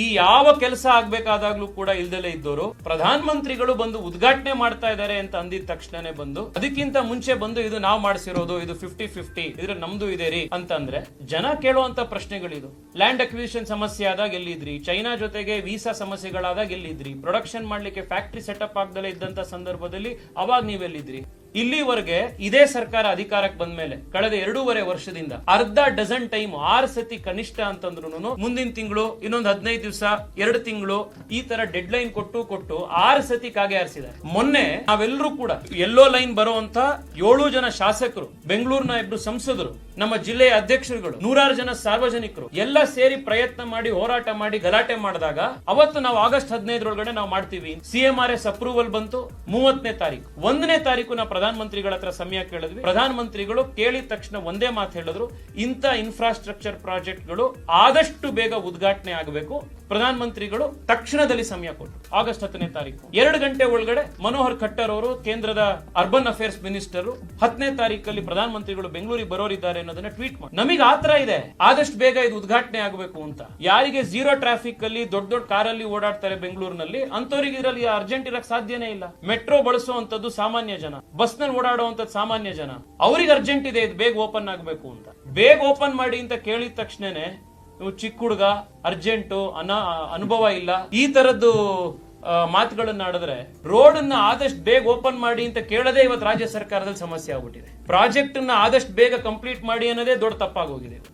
ಈ ಯಾವ ಕೆಲಸ ಆಗ್ಬೇಕಾದಾಗ್ಲೂ ಕೂಡ ಇಲ್ದಲೇ ಇದ್ದವರು ಪ್ರಧಾನ ಮಂತ್ರಿಗಳು ಬಂದು ಉದ್ಘಾಟನೆ ಮಾಡ್ತಾ ಇದ್ದಾರೆ ಅಂತ ಅಂದಿದ ತಕ್ಷಣನೇ ಬಂದು ಅದಕ್ಕಿಂತ ಮುಂಚೆ ಬಂದು ಇದು ನಾವು ಮಾಡಿಸಿರೋದು, ಇದು 50-50 ಇದ್ರ ನಮ್ದು ಇದೆ ರೀ ಅಂತಂದ್ರೆ ಜನ ಕೇಳುವಂತ ಪ್ರಶ್ನೆಗಳಿದು. ಲ್ಯಾಂಡ್ ಅಕ್ವಿಸಿಷನ್ ಸಮಸ್ಯೆ ಆದಾಗ ಎಲ್ಲಿದ್ರಿ? ಚೈನಾ ಜೊತೆಗೆ ವೀಸಾ ಸಮಸ್ಯೆಗಳಾದಾಗ ಎಲ್ಲಿದ್ರಿ? ಪ್ರೊಡಕ್ಷನ್ ಮಾಡ್ಲಿಕ್ಕೆ ಫ್ಯಾಕ್ಟರಿ ಸೆಟಪ್ ಆಗದಲ್ಲೇ ಇದ್ದಂತ ಸಂದರ್ಭದಲ್ಲಿ ಅವಾಗ ನೀವೆಲ್ಲಿದ್ರಿ? ಇಲ್ಲಿವರೆಗೆ ಇದೇ ಸರ್ಕಾರ ಅಧಿಕಾರಕ್ಕೆ ಬಂದ ಮೇಲೆ ಕಳೆದ 2.5 ವರ್ಷದಿಂದ ಅರ್ಧ ಡಜನ್ ಟೈಮ್ 6 ಸತಿ ಕನಿಷ್ಠ ಅಂತಂದ್ರು ಮುಂದಿನ ತಿಂಗಳು, ಇನ್ನೊಂದು 15 ದಿವಸ, 2 ತಿಂಗಳು ಈ ತರ ಡೆಡ್ ಲೈನ್ ಕೊಟ್ಟು 6 ಸತಿ ಕಾಗೆ ಹಾರಿಸಿದ್ದಾರೆ. ಮೊನ್ನೆ ನಾವೆಲ್ಲರೂ ಕೂಡ ಯೆಲ್ಲೋ ಲೈನ್ ಬರುವಂತ 7 ಜನ ಶಾಸಕರು, ಬೆಂಗಳೂರಿನ 2 ಸಂಸದರು, ನಮ್ಮ ಜಿಲ್ಲೆಯ ಅಧ್ಯಕ್ಷರುಗಳು, 100 ಜನ ಸಾರ್ವಜನಿಕರು ಎಲ್ಲ ಸೇರಿ ಪ್ರಯತ್ನ ಮಾಡಿ ಹೋರಾಟ ಮಾಡಿ ಗಲಾಟೆ ಮಾಡಿದಾಗ ಅವತ್ತು ನಾವು ಆಗಸ್ಟ್ 15 ನಾವು ಮಾಡ್ತೀವಿ. CMRS ಅಪ್ರೂವಲ್ ಬಂತು 30ನೇ ತಾರೀಕು. 1ನೇ ತಾರೀಕು ನಾವು ಪ್ರಧಾನ ಮಂತ್ರಿಗಳ ಹತ್ರ ಸಮಯ ಕೇಳಿದ್ವಿ. ಪ್ರಧಾನ ಮಂತ್ರಿಗಳು ಕೇಳಿದ ತಕ್ಷಣ ಒಂದೇ ಮಾತು ಹೇಳಿದ್ರು, ಇಂಥ ಇನ್ಫ್ರಾಸ್ಟ್ರಕ್ಚರ್ ಪ್ರಾಜೆಕ್ಟ್ಗಳು ಆದಷ್ಟು ಬೇಗ ಉದ್ಘಾಟನೆ ಆಗಬೇಕು. ಪ್ರಧಾನ ಮಂತ್ರಿಗಳು ತಕ್ಷಣದಲ್ಲಿ ಸಮಯ ಕೊಟ್ಟರು. ಆಗಸ್ಟ್ 10ನೇ ತಾರೀಕು 2 ಗಂಟೆ ಒಳಗಡೆ ಮನೋಹರ್ ಖಟ್ಟರ್ ಅವರು ಕೇಂದ್ರದ ಅರ್ಬನ್ ಅಫೇರ್ಸ್ ಮಿನಿಸ್ಟರ್ 10ನೇ ತಾರೀಕಲ್ಲಿ ಪ್ರಧಾನ ಮಂತ್ರಿಗಳು ಬೆಂಗಳೂರಿಗೆ ಬರೋರಿದ್ದಾರೆ ಅನ್ನೋದನ್ನ ಟ್ವೀಟ್ ಮಾಡಿ. ನಮಗೆ ಆತರ ಇದೆ, ಆದಷ್ಟು ಬೇಗ ಇದು ಉದ್ಘಾಟನೆ ಆಗಬೇಕು ಅಂತ. ಯಾರಿಗೆ ಝೀರೋ ಟ್ರಾಫಿಕ್ ಅಲ್ಲಿ ದೊಡ್ಡ ದೊಡ್ಡ ಕಾರಲ್ಲಿ ಓಡಾಡ್ತಾರೆ ಬೆಂಗಳೂರಿನಲ್ಲಿ, ಅಂತವರಿಗೆ ಇದರಲ್ಲಿ ಅರ್ಜೆಂಟ್ ಇರಕ್ ಸಾಧ್ಯನೇ ಇಲ್ಲ. ಮೆಟ್ರೋ ಬಳಸುವಂತದ್ದು ಸಾಮಾನ್ಯ ಜನ, ಬಸ್ ನಲ್ಲಿ ಓಡಾಡುವಂತದ್ದು ಸಾಮಾನ್ಯ ಜನ, ಅವ್ರಿಗೆ ಅರ್ಜೆಂಟ್ ಇದೆ ಇದು ಬೇಗ ಓಪನ್ ಆಗಬೇಕು ಅಂತ. ಬೇಗ ಓಪನ್ ಮಾಡಿ ಅಂತ ಕೇಳಿದ ತಕ್ಷಣನೇ ನೀವು ಚಿಕ್ಕ ಹುಡುಗ, ಅರ್ಜೆಂಟು, ಅನುಭವ ಇಲ್ಲ, ಈ ತರದ್ದು ಮಾತುಗಳನ್ನ ಆಡಿದ್ರೆ ರೋಡ್ ಅನ್ನ ಆದಷ್ಟು ಬೇಗ ಓಪನ್ ಮಾಡಿ ಅಂತ ಕೇಳದೆ ಇವತ್ತು ರಾಜ್ಯ ಸರ್ಕಾರದಲ್ಲಿ ಸಮಸ್ಯೆ ಆಗ್ಬಿಟ್ಟಿದೆ. ಪ್ರಾಜೆಕ್ಟ್ ಅನ್ನ ಆದಷ್ಟು ಬೇಗ ಕಂಪ್ಲೀಟ್ ಮಾಡಿ ಅನ್ನೋದೇ ದೊಡ್ಡ ತಪ್ಪಾಗೋಗಿದೆ.